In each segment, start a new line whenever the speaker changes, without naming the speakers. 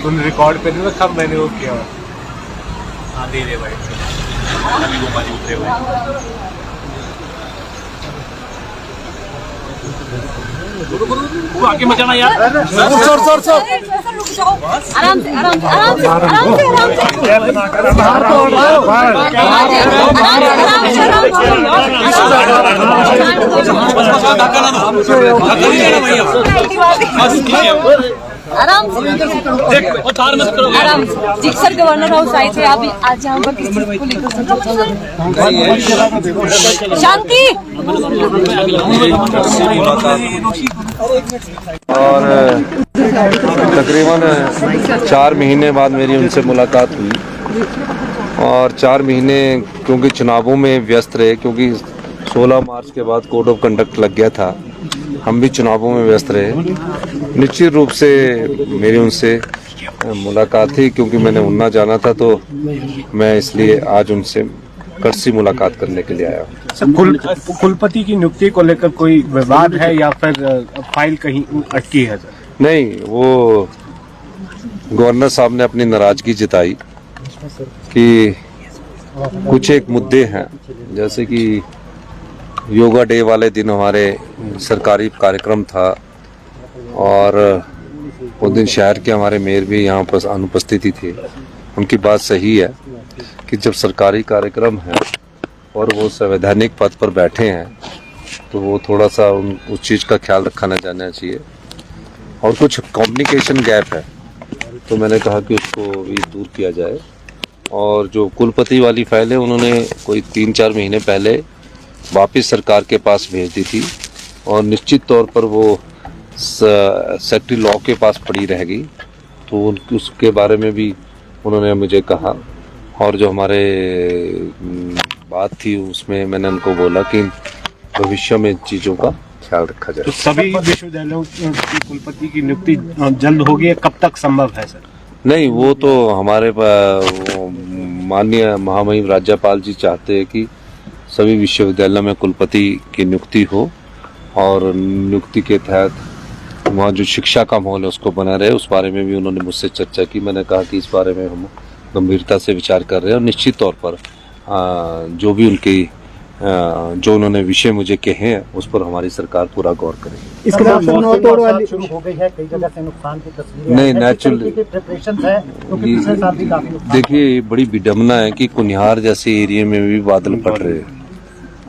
तुम रिकॉर्ड पे नहीं रखा, मैंने वो किया।
हाँ दे दे भाई, अभी वो पानी उतरे हुए। वो आगे मत जाना यार।
सर रुक जाओ, आराम से आराम से आराम से आराम से आराम से। जी सर, गवर्नर हाउस आए थे, आप आज यहाँ पर किस चीज को लेकर? शांति।
और तकरीबन 4 महीने बाद मेरी उनसे मुलाकात हुई, और 4 महीने क्योंकि चुनावों में व्यस्त रहे, क्योंकि 16 मार्च के बाद कोड ऑफ कंडक्ट लग गया था, हम भी चुनावों में व्यस्त रहे। निश्चित रूप से मेरी उनसे मुलाकात थी, क्योंकि मैंने उन्ना जाना था, तो मैं इसलिए आज उनसे कर्सी मुलाकात करने के लिए आया हूँ।
कुलपति की नियुक्ति को लेकर कोई विवाद है या फिर फाइल कहीं अटकी है?
नहीं, वो गवर्नर साहब ने अपनी नाराजगी जताई कि कुछ एक मुद्दे हैं, जैसे कि योगा डे वाले दिन हमारे सरकारी कार्यक्रम था, और उस दिन शहर के हमारे मेयर भी यहाँ पर अनुपस्थिति थी। उनकी बात सही है कि जब सरकारी कार्यक्रम है और वो संवैधानिक पद पर बैठे हैं, तो वो थोड़ा सा उस चीज़ का ख्याल रखा न जाना चाहिए। और कुछ कम्युनिकेशन गैप है, तो मैंने कहा कि उसको भी दूर किया जाए। और जो कुलपति वाली फाइल है, उन्होंने कोई 3-4 महीने पहले वापस सरकार के पास भेज दी थी, और निश्चित तौर पर वो सेक्रेटरी लॉ के पास पड़ी रह गई, तो उसके बारे में भी उन्होंने मुझे कहा। और जो हमारे बात थी उसमें मैंने उनको बोला कि भविष्य में चीज़ों का ख्याल रखा जाए।
तो सभी विश्वविद्यालयों की कुलपति की नियुक्ति जल्द होगी, कब तक संभव है सर?
नहीं, वो तो हमारे माननीय महामहिम राज्यपाल जी चाहते हैं कि सभी विश्वविद्यालयों में कुलपति की नियुक्ति हो, और नियुक्ति के तहत वहाँ जो शिक्षा का माहौल है उसको बना रहे। उस बारे में भी उन्होंने मुझसे चर्चा की। मैंने कहा कि इस बारे में हम गंभीरता से विचार कर रहे हैं, और निश्चित तौर पर जो भी उनकी जो उन्होंने विषय मुझे कहे हैं उस पर हमारी सरकार पूरा गौर करेगी।
इसके बाद शुरू हो गई है, कई जगह से नुकसान की तस्वीरें
नहीं, नेचुरली
प्रिपरेशन है, क्योंकि पिछले साल भी काफी नुकसान।
देखिए, बड़ी विडम्बना है कि कुनिहार जैसे एरिया में भी बादल फट रहे हैं,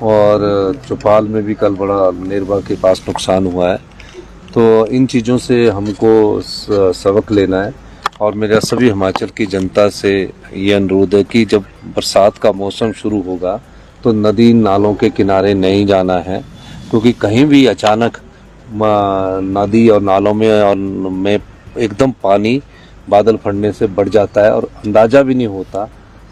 और चौपाल में भी कल बड़ा नेरवा के पास नुकसान हुआ है। तो इन चीज़ों से हमको सबक लेना है, और मेरा सभी हिमाचल की जनता से ये अनुरोध है कि जब बरसात का मौसम शुरू होगा तो नदी नालों के किनारे नहीं जाना है, क्योंकि कहीं भी अचानक नदी और नालों में एकदम पानी बादल फटने से बढ़ जाता है, और अंदाज़ा भी नहीं होता,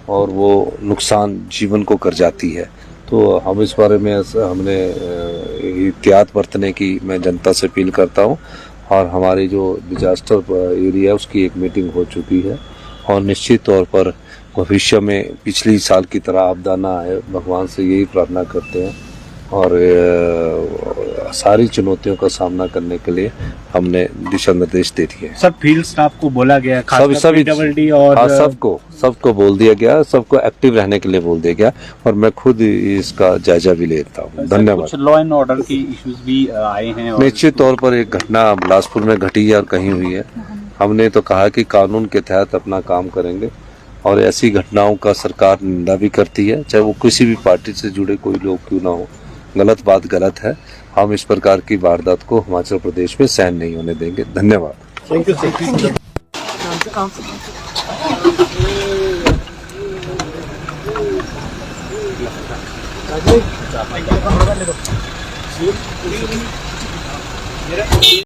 और वो नुकसान जीवन को कर जाती है। तो हम इस बारे में हमने एहतियात बरतने की मैं जनता से अपील करता हूँ। और हमारी जो डिजास्टर एरिया है उसकी एक मीटिंग हो चुकी है, और निश्चित तौर पर भविष्य में पिछली साल की तरह आपदा ना आए, भगवान से यही प्रार्थना करते हैं। और सारी चुनौतियों का सामना करने के लिए हमने दिशा निर्देश दे दिए हैं।
सब फील्ड स्टाफ को बोला गया है,
सभी और सबको बोल दिया गया, सबको एक्टिव रहने के लिए बोल दिया गया, और मैं खुद इसका जायजा भी लेता हूँ। धन्यवाद।
कुछ लॉ एंड ऑर्डर की इश्यूज भी आए हैं, और
निश्चित तौर पर एक घटना बिलासपुर में घटी है और कहीं हुई है। हमने तो कहा कि कानून के तहत अपना काम करेंगे, और ऐसी घटनाओं का सरकार निंदा भी करती है, चाहे वो किसी भी पार्टी से जुड़े कोई लोग क्यों ना हो। गलत बात गलत है। हम इस प्रकार की वारदात को हिमाचल प्रदेश में सहन नहीं होने देंगे। धन्यवाद।
Thank you.